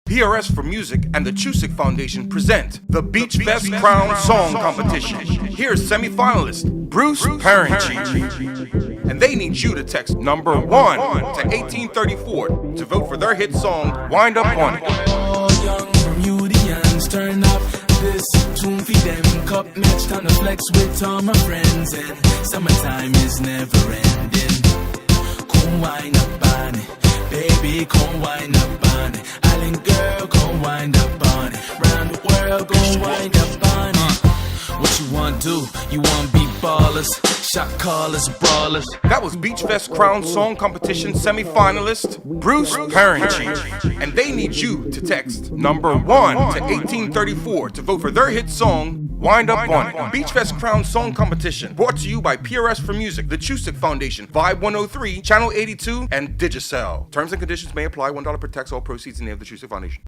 PRS for Music and the Chusick Foundation present the Beach Fest Crown Song Competition. Here's semi-finalist Bruce Perinchief. And they need you to text number 1 to 1834 to vote for their hit song, Wind Up On It. All young Bermudians, turn up this tune for them. Cup match, time to flex with all my friends. And summertime is never ending. Come wind up on it, baby, come wind up on it. Island girl, come wind up on it. Round the world, come wind up on it. What you want to do? You want to be ballers, shot callers, brawlers. That was Beach Fest Crown Song Competition semi-finalist Bruce Perinchief. And they need you to text number 1 to 1834 to vote for their hit song, Wind Up On It. Beach Fest Crown Song Competition brought to you by PRS for Music, the Chusick Foundation, Vibe 103, Channel 82, and Digicel. Terms and conditions may apply. $1 per text. All proceeds in the name of the Chusick Foundation.